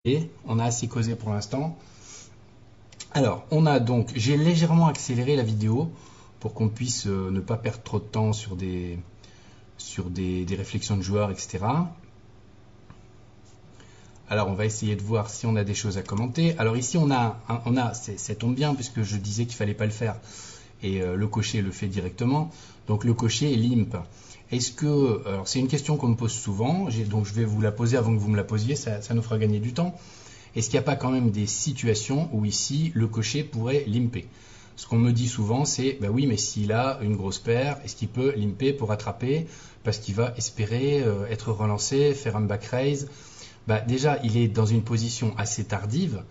On a assez causé pour l'instant. Alors, j'ai légèrement accéléré la vidéo pour qu'on puisse ne pas perdre trop de temps sur des réflexions de joueurs, etc. Alors, on va essayer de voir si on a des choses à commenter. Alors ici, ça tombe bien puisque je disais qu'il fallait pas le faire et le cocher le fait directement. Donc le cocher est limp. Alors c'est une question qu'on me pose souvent, donc je vais vous la poser avant que vous me la posiez, ça nous fera gagner du temps. Est-ce qu'il n'y a pas quand même des situations où ici le cocher pourrait limper? Ce qu'on me dit souvent, c'est bah oui, mais s'il a une grosse paire, est-ce qu'il peut limper pour attraper parce qu'il va espérer être relancé, faire un back raise? Bah déjà, il est dans une position assez tardive.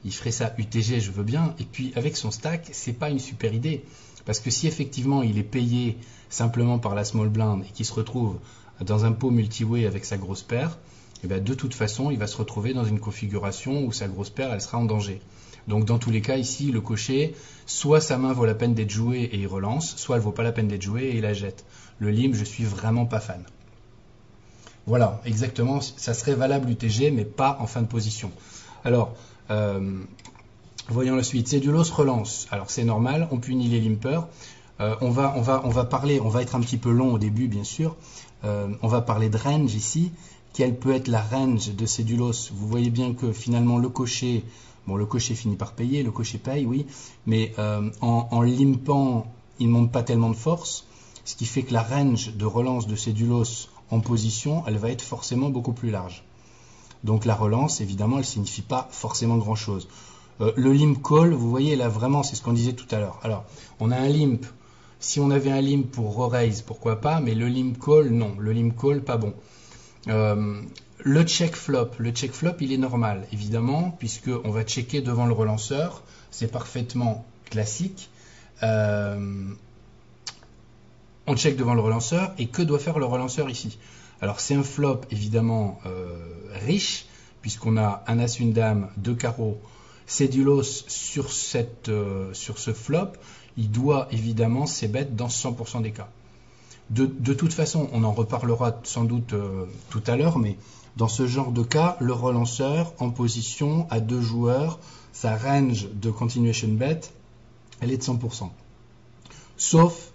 Il ferait ça UTG, je veux bien. Et puis avec son stack, c'est pas une super idée. Parce que si effectivement il est payé simplement par la small blind et qu'il se retrouve dans un pot multi-way avec sa grosse paire, et bien de toute façon il va se retrouver dans une configuration où sa grosse paire elle sera en danger. Donc dans tous les cas ici le cocher, soit sa main vaut la peine d'être jouée et il relance, soit elle vaut pas la peine d'être jouée et il la jette. Le limp, je suis vraiment pas fan. Voilà, exactement, ça serait valable UTG mais pas en fin de position. Alors, voyons la suite. Cédulos relance. Alors c'est normal, on punit les limpers. On va parler, on va être un petit peu long au début bien sûr. On va parler de range ici. Quelle peut être la range de Cédulos? Vous voyez bien que finalement le cocher finit par payer, le cocher paye, oui, mais en limpant, il ne monte pas tellement de force, ce qui fait que la range de relance de Cédulos en position, elle va être forcément beaucoup plus large. Donc la relance, évidemment, elle ne signifie pas forcément grand-chose. Le limp call, vous voyez là vraiment, c'est ce qu'on disait tout à l'heure. Alors, on a un limp. Si on avait un limp pour re-raise, pourquoi pas, mais le limp call, non. Le limp call, pas bon. Le check flop, il est normal, évidemment, puisqu'on va checker devant le relanceur. C'est parfaitement classique. On check devant le relanceur, et que doit faire le relanceur ici? Alors, c'est un flop, évidemment, riche, puisqu'on a un as, une dame, deux carreaux. Cédulos sur ce flop, il doit évidemment c-bet dans 100% des cas. De toute façon, on en reparlera sans doute tout à l'heure, mais dans ce genre de cas, le relanceur en position à deux joueurs, sa range de continuation bet, elle est de 100%. Sauf,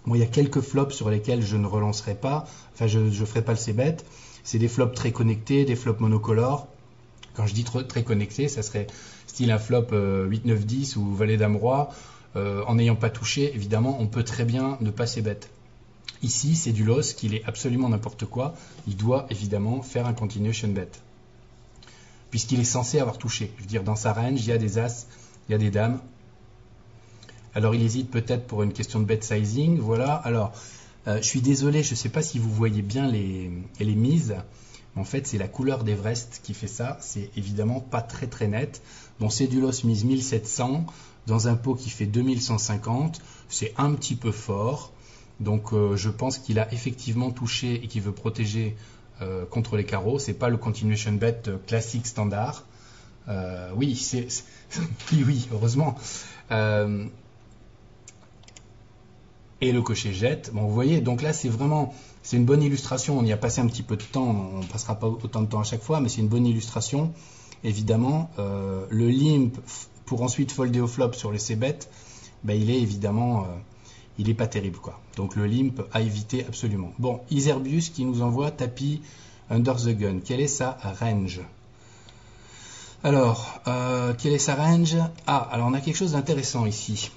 il y a quelques flops sur lesquels je ne relancerai pas, enfin je ne ferai pas le c-bet. C'est des flops très connectés, des flops monocolores. Quand je dis très connecté, ça serait style un flop 8, 9, 10 ou valet dame roi. En n'ayant pas touché, évidemment, on peut très bien ne pas c-bet. Ici, c'est du loss, qu'il est absolument n'importe quoi. Il doit évidemment faire un continuation bet. Puisqu'il est censé avoir touché. Je veux dire, dans sa range, il y a des as, il y a des dames. Alors, il hésite peut-être pour une question de bet sizing. Voilà. Alors, je suis désolé, je ne sais pas si vous voyez bien les mises. En fait, c'est la couleur d'Everest qui fait ça. C'est évidemment pas très très net. Donc Cédulos mise 1700 dans un pot qui fait 2150. C'est un petit peu fort. Donc je pense qu'il a effectivement touché et qu'il veut protéger contre les carreaux. C'est pas le continuation bet classique standard. Oui, oui, heureusement. Et le cocher jette. Bon, vous voyez, donc là c'est une bonne illustration. On y a passé un petit peu de temps, on ne passera pas autant de temps à chaque fois, mais c'est une bonne illustration. Évidemment, le limp pour ensuite folder au flop sur les c-bet, il est évidemment, il est pas terrible quoi. Donc le limp à éviter absolument. Bon, Iserbius qui nous envoie tapis under the gun. Quelle est sa range? Alors, quelle est sa range? Ah, alors on a quelque chose d'intéressant ici.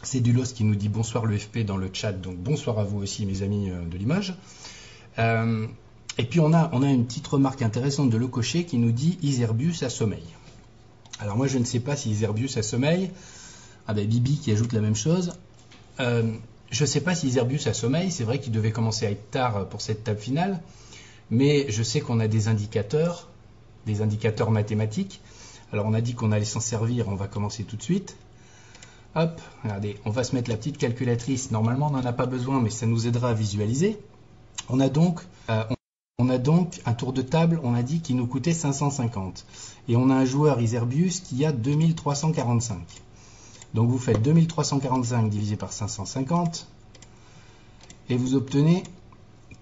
C'est Dulos qui nous dit bonsoir le FP dans le chat, donc bonsoir à vous aussi mes amis de l'image. Et puis on a une petite remarque intéressante de Le Cocher qui nous dit Iserbius a sommeil. Alors moi je ne sais pas si Iserbius a sommeil. Ah ben Bibi qui ajoute la même chose. Je ne sais pas si Iserbius a sommeil, c'est vrai qu'il devait commencer à être tard pour cette table finale, mais je sais qu'on a des indicateurs mathématiques. Alors on a dit qu'on allait s'en servir, on va commencer tout de suite. Hop, regardez, on va se mettre la petite calculatrice. Normalement, on n'en a pas besoin, mais ça nous aidera à visualiser. On a donc un tour de table, on a dit, qui nous coûtait 550. Et on a un joueur Iserbius qui a 2345. Donc vous faites 2345 divisé par 550 et vous obtenez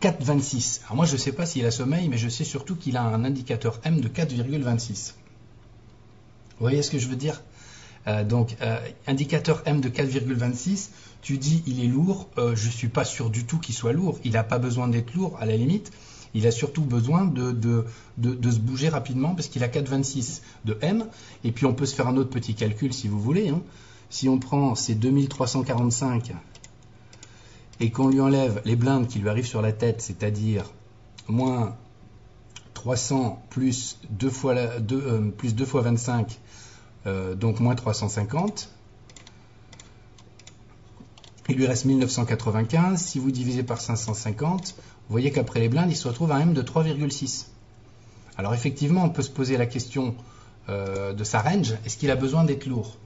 4,26. Alors moi je ne sais pas s'il a sommeil, mais je sais surtout qu'il a un indicateur M de 4,26. Vous voyez ce que je veux dire? Indicateur M de 4,26, tu dis il est lourd, je ne suis pas sûr du tout qu'il soit lourd, il n'a pas besoin d'être lourd à la limite, il a surtout besoin de se bouger rapidement parce qu'il a 4,26 de M, et puis on peut se faire un autre petit calcul si vous voulez, hein. Si on prend ces 2345 et qu'on lui enlève les blindes qui lui arrivent sur la tête, c'est-à-dire moins 300 plus 2 fois 25, donc moins 350, il lui reste 1995. Si vous divisez par 550, vous voyez qu'après les blindes, il se retrouve à un M de 3,6. Alors effectivement, on peut se poser la question de sa range. Est-ce qu'il a besoin d'être lourd?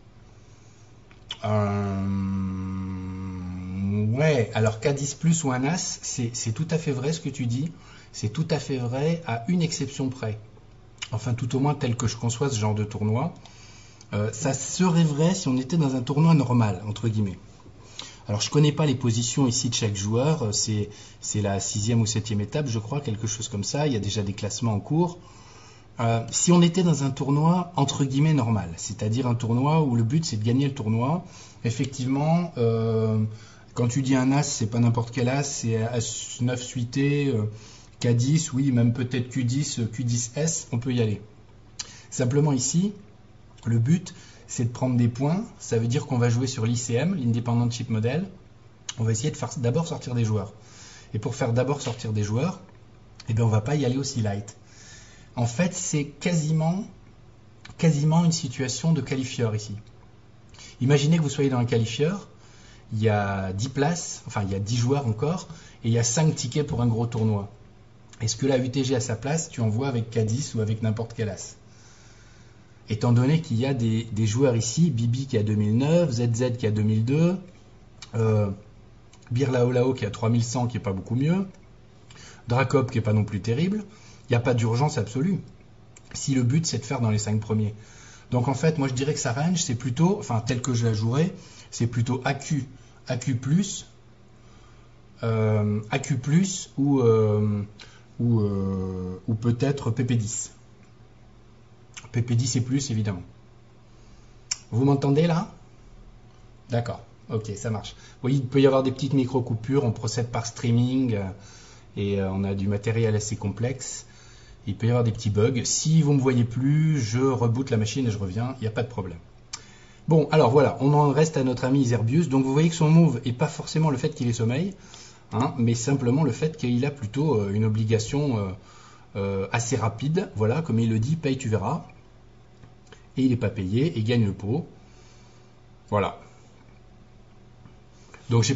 Ouais, alors K10 plus ou un As, c'est tout à fait vrai ce que tu dis. C'est tout à fait vrai à une exception près. Enfin, tout au moins tel que je conçois ce genre de tournoi. Ça serait vrai si on était dans un tournoi normal, entre guillemets. Alors, je ne connais pas les positions ici de chaque joueur. C'est la 6e ou 7e étape, je crois, quelque chose comme ça. Il y a déjà des classements en cours. Si on était dans un tournoi entre guillemets normal, c'est-à-dire un tournoi où le but c'est de gagner le tournoi, effectivement, quand tu dis un As, c'est pas n'importe quel As, c'est As9 suité, K10, oui, même peut-être Q10, Q10S, on peut y aller. Simplement ici, le but c'est de prendre des points, ça veut dire qu'on va jouer sur l'ICM, l'Independent Chip Model, on va essayer de faire d'abord sortir des joueurs. Et pour faire d'abord sortir des joueurs, eh bien on va pas y aller aussi light. En fait, c'est quasiment une situation de qualifieur ici. Imaginez que vous soyez dans un qualifieur, il y a 10 places, enfin il y a 10 joueurs encore, et il y a 5 tickets pour un gros tournoi. Est-ce que la UTG à sa place, tu envoies avec K10 ou avec n'importe quel As? Étant donné qu'il y a des joueurs ici, Bibi qui a 2009, ZZ qui a 2002, Birlaolao qui a 3100 qui n'est pas beaucoup mieux, Dracop qui n'est pas non plus terrible, il n'y a pas d'urgence absolue. Si le but c'est de faire dans les 5 premiers. Donc en fait, moi je dirais que sa range c'est plutôt, enfin tel que je la jouerais, c'est plutôt AQ plus ou peut-être PP10. PP10 et plus évidemment. Vous m'entendez là? D'accord, ok, ça marche. Vous voyez, il peut y avoir des petites micro-coupures, on procède par streaming et on a du matériel assez complexe. Il peut y avoir des petits bugs. Si vous ne me voyez plus, je reboot la machine et je reviens, il n'y a pas de problème. Bon, alors voilà, on en reste à notre ami Zerbius. Donc vous voyez que son move n'est pas forcément le fait qu'il ait sommeil, hein, mais simplement le fait qu'il a plutôt une obligation assez rapide. Voilà, comme il le dit, paye tu verras. Et il n'est pas payé et gagne le pot. Voilà. Donc j'ai